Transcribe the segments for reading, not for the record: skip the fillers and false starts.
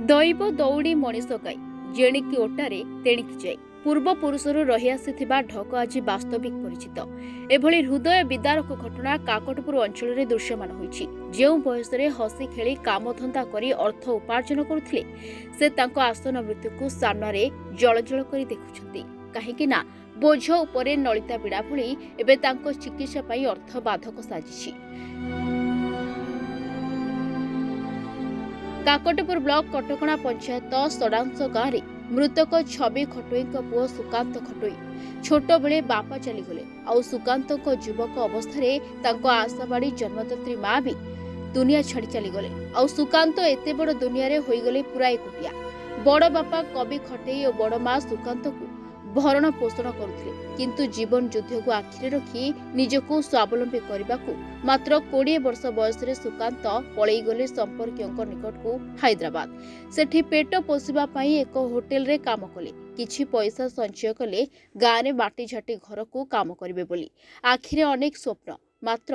दैव दौड़ी मनीष गाई जेणिकी ओटारे तेणिकी जाए पूर्व पुरुषर रही आसीथिबा ढक आज वास्तविक परिचित एभली हृदय विदारक घटना काकटपुर अंचल में दृश्यमान होइछि। जेउ बयसरे हसी खेली कामधंदा करी अर्थ उपार्जन करुथिले से तांको आसन मृत्यु को सामने जलजल करी देखुछंती काहेकि ना बोझ उपरे नलिता बिड़ा भली एबे तांको चिकित्सा पाई अर्थ बाधक साजिछि। काकटपुर ब्लॉक कटकणा पंचायत सडांश गाँव में मृतक छवि खटोई पुओ सुकांत खटोई छोट बेले बापा चलीगले आउ सुकांत युवक अवस्था आशाबाड़ी जन्मदात्री माँ भी दुनिया छाड़ी चलीगले आउ सुकांत एते बड़ दुनिया रे होईगले पूरा एकुटिया। बड़ बापा कवि खटोई और बड़ माँ सुकांत को भरण पोषण करुथिले किंतु जीवन युद्ध को आखिरे रखी निजको स्वावलंबी करने मात्र 20 वर्ष बयस सुकांत पलई गले संपर्कियों निकट को हैदराबाद सेठी पेट पोषिबा पई एक होटेल रे काम कले किछि पैसा संचय कले गाँव में बाटी झाटी घर को काम करिवे बोली आखिरे अनेक स्वप्न मात्र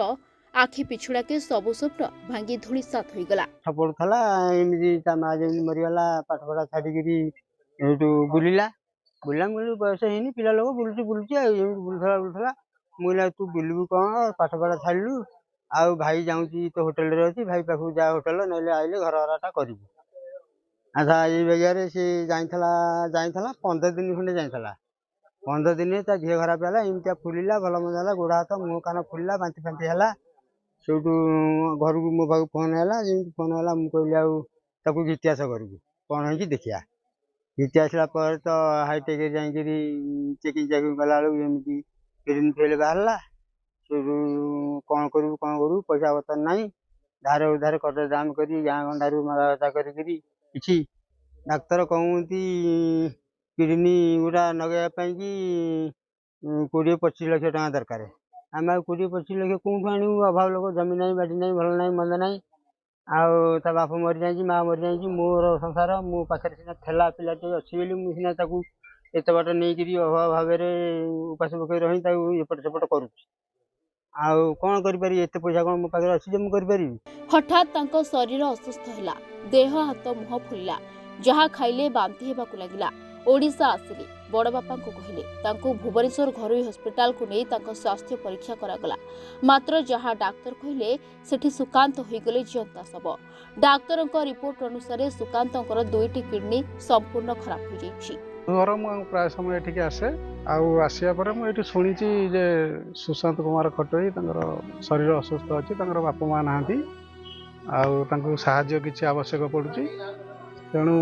आखि पिछुड़ा के सबु स्वप्न भांगी धूली सात हो गला। सपोर्ट थला एमजी ता मा जे मरिगला पाठ पढ़ा छाडी गिरी एटू बुलिला बुला मुझे बयस है पिला लोग बुलूची बुलूला मुझे तू बुलू कौन पाठ पढ़ा छाड़ू आउ भाई जाऊँगी तो होटेल रे अच्छी भाई पाखु जा होटेल ना आइले घर हराटा कर अच्छा ये बेगारे सी जाइला 15 दिन खंडे जाइला 15 दिन ता झील खराब है एमती फुलिला भल मजा गोड़ हाथ मुँह कान फुलिला बांति फांति है सेठू घर को मो पाक फोन है फोन है मुझे कहली आउ घिति आस घर को कौन है देखिया घिति आसला तो हाईटेक जाकि चेकिंग चेकिंग कला एमती किडनी फेल बाहर से कौन करूँ पैसा बता ना धार उधार कट दाम कर गाँ गंडारू मरामता करी डाक्तर कहती किडनी गुड़ा नगेवाई कि 20-25 लाख टका दरकार आम 20-25 लाख कौटू आणु अभाव लोक जमी ना बाटी ना भल ना मंद ना आ बाप मरी जा माँ मरी जा मोर संसार मो पाखे सीना ठेला पिलाटे अच्छी बोली मुझे एत बाट नहीं अभाव भाव उपास पकई रही एपट सेपट करुच्ची आउ कौन करें एत पैसा कौन मो पाखे अच्छी मुझे करें। हठात तांको शरीर असुस्थ हैला देह हाथ मुह फुलिला जहा खाइले बांति हेबाकु लागिला ओडिशा आसिले बड़ बापा को कहले तांको भुवनेश्वर घरोई हॉस्पिटल को नहीं तांको स्वास्थ्य परीक्षा करागला मात्र जहा डाक्टर कहले सेठी सुकांत होईगले जियंता सब डाक्टर रिपोर्ट अनुसार सुकांतर 2टी किडनी संपूर्ण खराब हो जाइछि। घर मु प्राय समय एठिके आसे आसिया पर मुझे शुणी जे सुशांत कुमार खटोई शरीर असुस्थ अच्छी बापा माँ ना साहाय्य किसी आवश्यक पड़ुची तेणु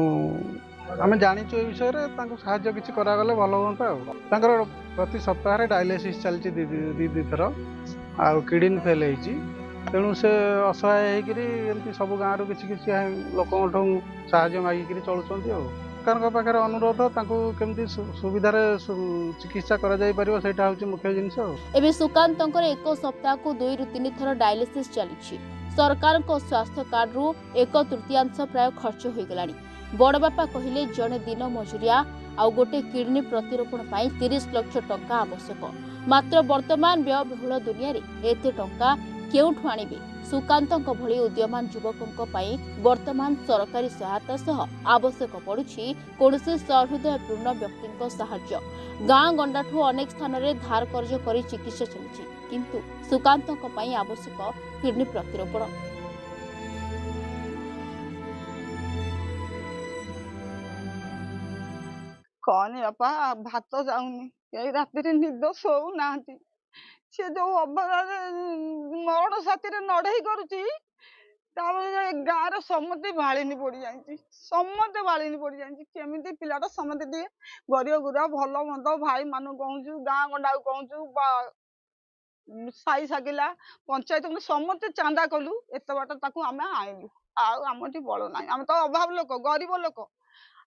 आम जाचु ए विषय में साहाय्य किसी करागले भल हाँ प्रति सप्ताह डायलिसिस चलती दी थर आ किडनी फेल होती तेणु से असहाय होती सब गाँव किसी लोक साहाय्य मागिक चलुँच सरकार पाखे अनुरोध केमती सुविधार चिकित्सा करा मुख्य जिनस। एबे सुकांतर 1 सप्ताह को 2-3 थर डायलिसिस चली सरकार स्वास्थ्य कार्ड रु 1/3 प्राय खर्च हो गलानी। बड़ बापा कहले जड़े दिन मजुरिया आउ गोटे किडनी प्रतिरोपण पाई 30 लाख टंका आवश्यक मात्र वर्तमान व्ययबहुल दुनिया रे एते टंका केउठु आनिबे। सुकांतक भली उद्यमान युवकों पाई वर्तमान सरकारी सहायता सह आवश्यक पड़ुछि कौनसी सहृदयपूर्ण व्यक्ति साहाय्य। गाँ गंडाठू अनेक स्थान रे धार कर्ज करी चिकित्सा चलछि किंतु सुकांतक पाई आवश्यक किडनी प्रतिरोपण। कौन बापा भात जाऊनी राति निद शो ना सी जो अभाव मरण साथी नड़ई करुच्ची गाँव समस्ते भाड़ी पड़ जाए समस्ते भाड़ी पड़ जाए केमी पिलाटा समस्ते गरीब गुरा भल मंद भाई मान कहूँ गाँ गंडा कहूँ साई सागिला पंचायत समस्ते चांदा कलु एत बाट आम आईलु आम बल ना आम तो अभाव लोक गरीब लोक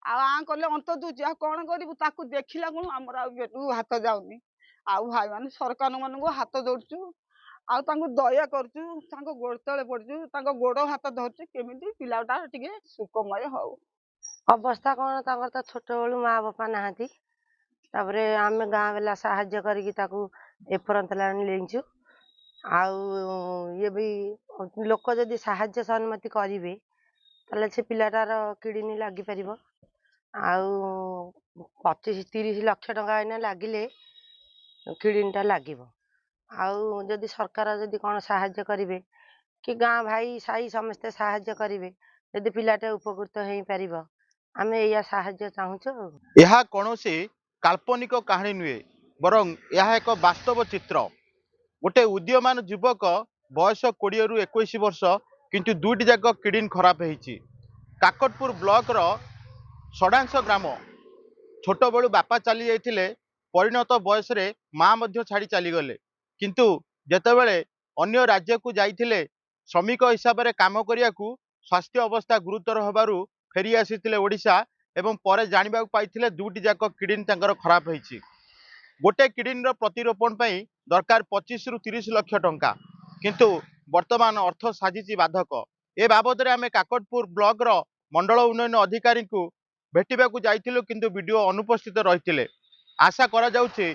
आ कले अंत दूची कौन करूँ देखला कौन आम पेटू हाथ जाऊनी आउ भाई मान सरकार मान हाथ जोड़चु आउ दया करचु गोड़ तले पड़चु गोड़ हाथ धरचु केमी पिलाटा टिके सुखमय हो अवस्था कौन तो छोट बलू माँ बापा नहांती आम गाँ बेला साहाଯ୍य करके एपरंत लेचु ଆଉ ଇଏ ବି ଲୋକ ଯଦି ସାହାଯ୍ୟ ସହମତି କରିବେ ତାହେଲେ ସେ ପିଲାଟାର କିଡନୀ ଲାଗିପାରିବ। ଆଉ 25-30 ଲକ୍ଷ ଟଙ୍କା ଏଇନା ଲାଗିଲେ କିଡନୀଟା ଲାଗିବ। ଆଉ ଯଦି ସରକାର ଯଦି କ'ଣ ସାହାଯ୍ୟ କରିବେ କି ଗାଁ ଭାଇ ସାହି ସମସ୍ତେ ସାହାଯ୍ୟ କରିବେ, ଯଦି ପିଲାଟା ଉପକୃତ ହେଇପାରିବ, ଆମେ ଏଇଆ ସାହାଯ୍ୟ ଚାହୁଁଛୁ ଆଉ। ଏହା କୌଣସି କାଳ୍ପନିକ କାହାଣୀ ନୁହେଁ, ବରଂ ଏହା ଏକ ବାସ୍ତବ ଚିତ୍ର। ଗୋଟେ ଉଦୀୟମାନ ଯୁବକ, ବୟସ 20ରୁ 21 ବର୍ଷ, କିନ୍ତୁ ଦୁଇଟି ଯାକ କିଡନୀ ଖରାପ ହେଇଛି। କାକଟପୁର ବ୍ଲକର ଷଡ଼ାଂଶ ଗ୍ରାମ। ଛୋଟବେଳୁ ବାପା ଚାଲି ଯାଇଥିଲେ, ପରିଣତ ବୟସରେ ମା ମଧ୍ୟ ଛାଡ଼ି ଚାଲିଗଲେ। କିନ୍ତୁ ଯେତେବେଳେ ଅନ୍ୟ ରାଜ୍ୟକୁ ଯାଇଥିଲେ ଶ୍ରମିକ ହିସାବରେ କାମ କରିବାକୁ, ସ୍ୱାସ୍ଥ୍ୟ ଅବସ୍ଥା ଗୁରୁତର ହେବାରୁ ଫେରି ଆସିଥିଲେ ଓଡ଼ିଶା ଏବଂ ପରେ ଜାଣିବାକୁ ପାଇଥିଲେ ଦୁଇଟି ଯାକ କିଡନୀ ତାଙ୍କର ଖରାପ ହେଇଛି। ଗୋଟେ କିଡନୀର ପ୍ରତିରୋପଣ ପାଇଁ ଦରକାର 25ରୁ 30 ଲକ୍ଷ ଟଙ୍କା, କିନ୍ତୁ ବର୍ତ୍ତମାନ ଅର୍ଥ ସାଜିଛି ବାଧକ। ଏ ବାବଦରେ ଆମେ କାକଟପୁର ବ୍ଲକର ମଣ୍ଡଳ ଉନ୍ନୟନ ଅଧିକାରୀଙ୍କୁ ଭେଟିବାକୁ ଯାଇଥିଲୁ, କିନ୍ତୁ ବିଡିଓ ଅନୁପସ୍ଥିତ ରହିଥିଲେ। ଆଶା କରାଯାଉଛି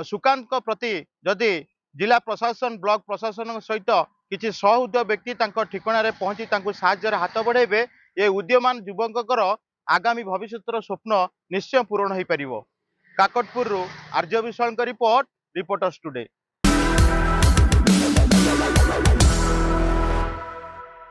ସୁକାନ୍ତଙ୍କ ପ୍ରତି ଯଦି ଜିଲ୍ଲା ପ୍ରଶାସନ, ବ୍ଲକ ପ୍ରଶାସନ ସହିତ କିଛି ସହୃଦୟ ବ୍ୟକ୍ତି ତାଙ୍କ ଠିକଣାରେ ପହଞ୍ଚି ତାଙ୍କୁ ସାହାଯ୍ୟର ହାତ ବଢ଼ାଇବେ, ଏ ଉଦୀୟମାନ ଯୁବକଙ୍କର ଆଗାମୀ ଭବିଷ୍ୟତର ସ୍ୱପ୍ନ ନିଶ୍ଚୟ ପୂରଣ ହୋଇପାରିବ। କାକଟପୁରରୁ ଆର୍ଯ୍ୟ ବିଶ୍ୱାଳଙ୍କ ରିପୋର୍ଟ, ରିପୋର୍ଟର୍ସ ଟୁଡେ।